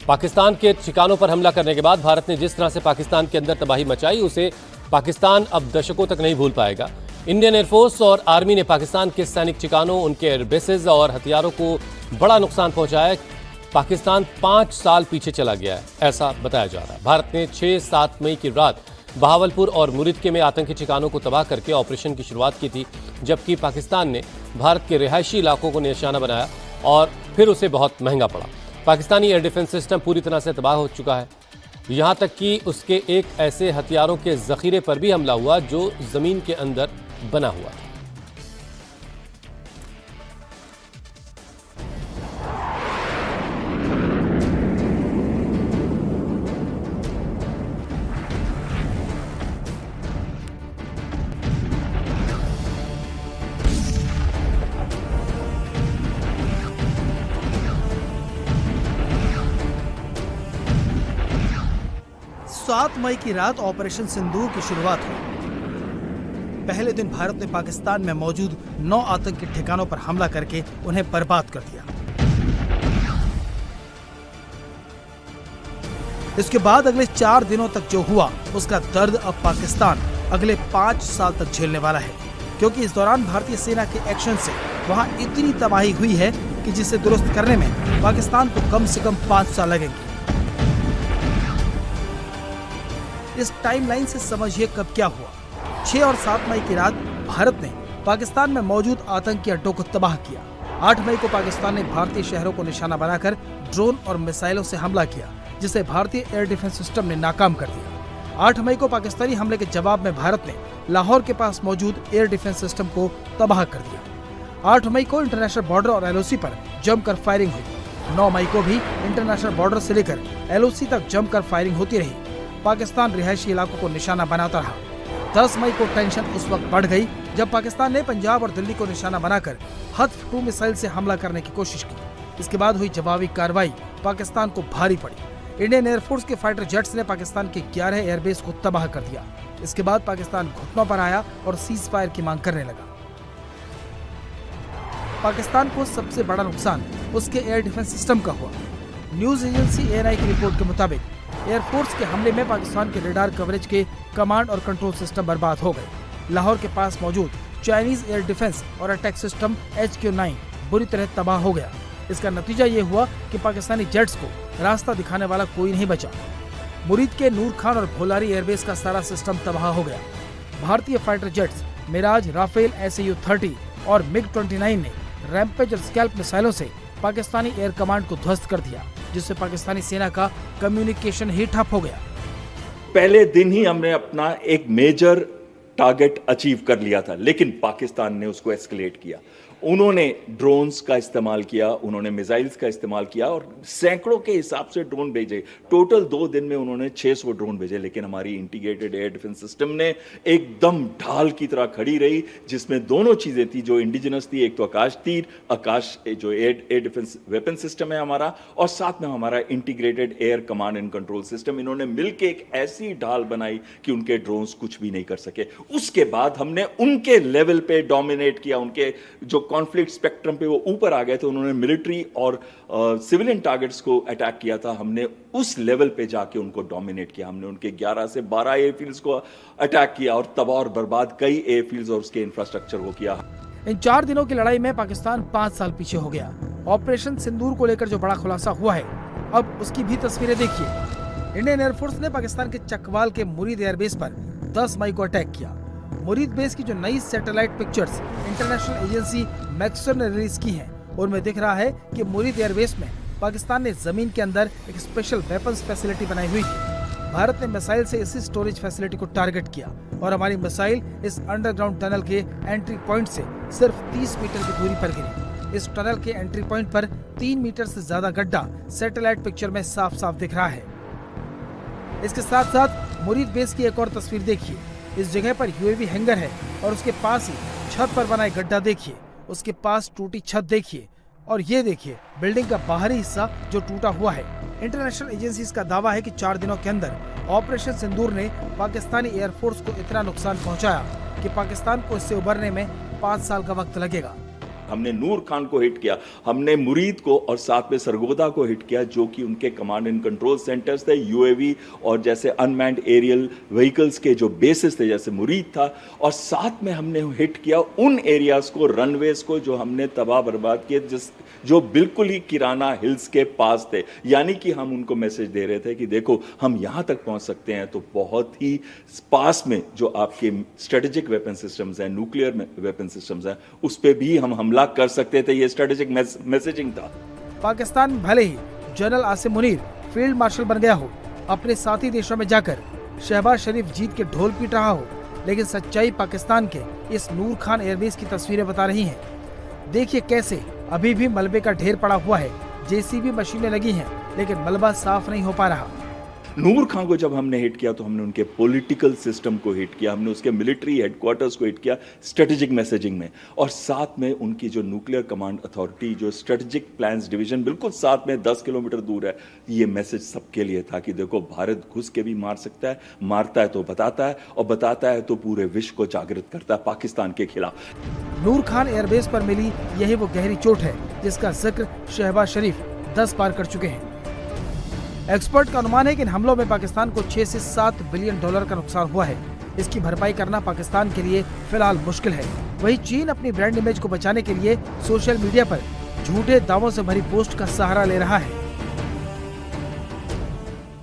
पाकिस्तान के ठिकानों पर हमला करने के बाद भारत ने जिस तरह से पाकिस्तान के अंदर तबाही मचाई, उसे पाकिस्तान अब दशकों तक नहीं भूल पाएगा। इंडियन एयरफोर्स और आर्मी ने पाकिस्तान के सैनिक ठिकानों, उनके एयरबेसेस और हथियारों को बड़ा नुकसान पहुंचाया। पाकिस्तान 5 साल पीछे चला गया है, ऐसा बताया जा रहा है। भारत ने 6-7 मई की रात बहावलपुर और मुरिदके में आतंकी ठिकानों को तबाह करके ऑपरेशन की शुरुआत की थी, जबकि पाकिस्तान ने भारत के रिहायशी इलाकों को निशाना बनाया और फिर उसे बहुत महंगा पड़ा। पाकिस्तानी एयर डिफेंस सिस्टम पूरी तरह से तबाह हो चुका है, यहाँ तक कि उसके एक ऐसे हथियारों के जखीरे पर भी हमला हुआ जो जमीन के अंदर बना हुआ था। सात मई की रात ऑपरेशन सिंदूर की शुरुआत हुई। पहले दिन भारत ने पाकिस्तान में मौजूद 9 आतंकी ठिकानों पर हमला करके उन्हें बर्बाद कर दिया। इसके बाद अगले 4 दिनों तक जो हुआ, उसका दर्द अब पाकिस्तान अगले 5 साल तक झेलने वाला है, क्योंकि इस दौरान भारतीय सेना के एक्शन से वहां इतनी तबाही हुई है कि जिसे दुरुस्त करने में पाकिस्तान को कम से कम 5 साल लगेंगे। इस टाइमलाइन से समझिए कब क्या हुआ। 6 और 7 मई की रात भारत ने पाकिस्तान में मौजूद आतंकी अड्डों को तबाह किया। 8 मई को पाकिस्तान ने भारतीय शहरों को निशाना बनाकर ड्रोन और मिसाइलों से हमला किया, जिसे भारतीय एयर डिफेंस सिस्टम ने नाकाम कर दिया। 8 मई को पाकिस्तानी हमले के जवाब में भारत ने लाहौर के पास मौजूद एयर डिफेंस सिस्टम को तबाह कर दिया। 8 मई को इंटरनेशनल बॉर्डर और एलओसी पर जमकर फायरिंग हुई। 9 मई को भी इंटरनेशनल बॉर्डर से लेकर एलओसी तक जमकर फायरिंग होती रही। पाकिस्तान रिहायशी इलाकों को निशाना बनाता रहा। 10 मई को टेंशन उस वक्त बढ़ गई जब पाकिस्तान ने पंजाब और दिल्ली को निशाना बनाकर हथफ-2 मिसाइल से हमला करने की कोशिश की। इसके बाद हुई जवाबी कार्रवाई पाकिस्तान को भारी पड़ी। इंडियन एयरफोर्स के फाइटर जेट्स ने पाकिस्तान के 11 एयरबेस को तबाह कर दिया। इसके बाद पाकिस्तान घुटनों पर आया और सीज फायर की मांग करने लगा। पाकिस्तान को सबसे बड़ा नुकसान उसके एयर डिफेंस सिस्टम का हुआ। न्यूज एजेंसी ANI की रिपोर्ट के मुताबिक एयरफोर्स के हमले में पाकिस्तान के रेडार कवरेज के कमांड और कंट्रोल सिस्टम बर्बाद हो गए। लाहौर के पास मौजूद चाइनीज एयर डिफेंस और अटैक सिस्टम HQ-9 बुरी तरह तबाह हो गया। इसका नतीजा ये हुआ कि पाकिस्तानी जेट्स को रास्ता दिखाने वाला कोई नहीं बचा। मुरीद के नूर खान और भोलारी एयरबेस का सारा सिस्टम तबाह हो गया। भारतीय fighter jets Miraj, Rafale, SAU-30 और MiG-29 ने रैम्पेज और स्कैल्प मिसाइलों से पाकिस्तानी एयर कमांड को ध्वस्त कर दिया, जिससे पाकिस्तानी सेना का कम्युनिकेशन ही ठप हो गया। पहले दिन ही हमने अपना एक मेजर टारगेट अचीव कर लिया था, लेकिन पाकिस्तान ने उसको एस्केलेट किया। उन्होंने ड्रोन्स का इस्तेमाल किया, उन्होंने मिसाइल्स का इस्तेमाल किया और सैकड़ों के हिसाब से ड्रोन भेजे। टोटल 2 दिन में उन्होंने 600 ड्रोन भेजे, लेकिन हमारी इंटीग्रेटेड एयर डिफेंस सिस्टम ने एकदम ढाल की तरह खड़ी रही, जिसमें दोनों चीजें थी जो इंडिजिनस थी। एक तो आकाश तीर, आकाश जो एयर डिफेंस वेपन सिस्टम है हमारा, और साथ में हमारा integrated air command and control system. इन्होंने मिलकर एक ऐसी ढाल बनाई कि उनके ड्रोन्स कुछ भी नहीं कर सके। उसके बाद हमने उनके लेवल पे डोमिनेट किया। उनके जो कॉन्फ्लिक्ट स्पेक्ट्रम पे वो ऊपर आ गए थे, उन्होंने मिलिट्री और सिविलियन टारगेट्स को अटैक किया था। हमने उस लेवल पे जाके उनको डोमिनेट किया। हमने उनके 11 से 12 एयरफील्ड्स को अटैक किया और तबाह और बर्बाद कई एयरफील्ड्स और उसके इंफ्रास्ट्रक्चर को किया। इन 4 दिनों की लड़ाई में पाकिस्तान 5 साल पीछे हो गया। ऑपरेशन सिंदूर को लेकर जो बड़ा खुलासा हुआ है, अब उसकी भी तस्वीरें देखिए। इंडियन एयरफोर्स ने पाकिस्तान के चकवाल के मुरीद एयरबेस पर 10 मई को अटैक किया। मुरीद बेस की जो नई satellite pictures international agency Maxar ने रिलीज की हैं, उनमें दिख रहा है कि मुरीद एयरबेस में पाकिस्तान ने जमीन के अंदर एक स्पेशल वेपन्स फैसिलिटी बनाई हुई थी। भारत ने मिसाइल से इसी स्टोरेज फैसिलिटी को टारगेट किया और हमारी मिसाइल इस अंडरग्राउंड टनल के एंट्री पॉइंट से सिर्फ 30 मीटर की दूरी पर गिरी। इस टनल के एंट्री पॉइंट पर 3 मीटर से ज्यादा गड्ढा सैटेलाइट पिक्चर में साफ साफ दिख रहा है। इसके साथ साथ मुरीद बेस की एक और तस्वीर देखिए। इस जगह पर UAV हैंगर है और उसके पास ही छत पर बना एक गड्ढा देखिए। उसके पास टूटी छत देखिए और ये देखिए बिल्डिंग का बाहरी हिस्सा जो टूटा हुआ है। इंटरनेशनल एजेंसीज का दावा है कि 4 दिनों के अंदर ऑपरेशन सिंदूर ने पाकिस्तानी एयरफोर्स को इतना नुकसान पहुंचाया कि पाकिस्तान को इससे उबरने में 5 साल का वक्त लगेगा। हमने नूर खान को हिट किया, हमने मुरीद को और साथ में सरगोदा को हिट किया, जो कि उनके कमांड एंड कंट्रोल सेंटर्स थे, यूएवी और जैसे अनमैन्ड एरियल व्हीकल्स के जो बेसिस थे, जैसे मुरीद था। और साथ में हमने हिट किया उन एरियाज को, रनवेज को, जो हमने तबाह बर्बाद किए, जो बिल्कुल ही किराना हिल्स के पास थे। यानी कि हम उनको मैसेज दे रहे थे कि देखो हम यहां तक पहुंच सकते हैं, तो बहुत ही पास में जो आपके स्ट्रेटेजिक वेपन सिस्टम्स हैं, न्यूक्लियर वेपन सिस्टम्स हैं, उस पे भी हम हमला कर सकते थे। ये स्ट्रेटेजिक मैसेजिंग था। पाकिस्तान भले ही general Asim Munir field marshal बन गया हो, अपने साथी देशों में जाकर शहबाज शरीफ जीत के ढोल पीट रहा हो, लेकिन सच्चाई पाकिस्तान के इस नूर खान एयरबेस की तस्वीरें बता रही हैं। देखिए कैसे अभी भी मलबे का ढेर पड़ा हुआ है, जेसीबी मशीनें लगी हैं, लेकिन मलबा साफ नहीं हो पा रहा। नूर खान को जब हमने हिट किया तो हमने उनके पॉलिटिकल सिस्टम को हिट किया, हमने उसके मिलिट्री हेडक्वार्टर्स को हिट किया स्ट्रेटेजिक मैसेजिंग में, और साथ में उनकी जो न्यूक्लियर कमांड अथॉरिटी, जो स्ट्रेटेजिक प्लान्स डिवीजन बिल्कुल साथ में 10 किलोमीटर दूर है। ये मैसेज सबके लिए था कि देखो भारत घुस के भी मार सकता है, मारता है तो बताता है, और बताता है तो पूरे विश्व को जागृत करता है पाकिस्तान के खिलाफ। नूर खान एयरबेस पर मिली यही वो गहरी चोट है जिसका जिक्र शहबाज शरीफ 10 बार कर चुके हैं। एक्सपर्ट का अनुमान है कि इन हमलों में पाकिस्तान को 6 से 7 बिलियन डॉलर का नुकसान हुआ है। इसकी भरपाई करना पाकिस्तान के लिए फिलहाल मुश्किल है। वहीं चीन अपनी ब्रांड इमेज को बचाने के लिए सोशल मीडिया पर झूठे दावों से भरी पोस्ट का सहारा ले रहा है।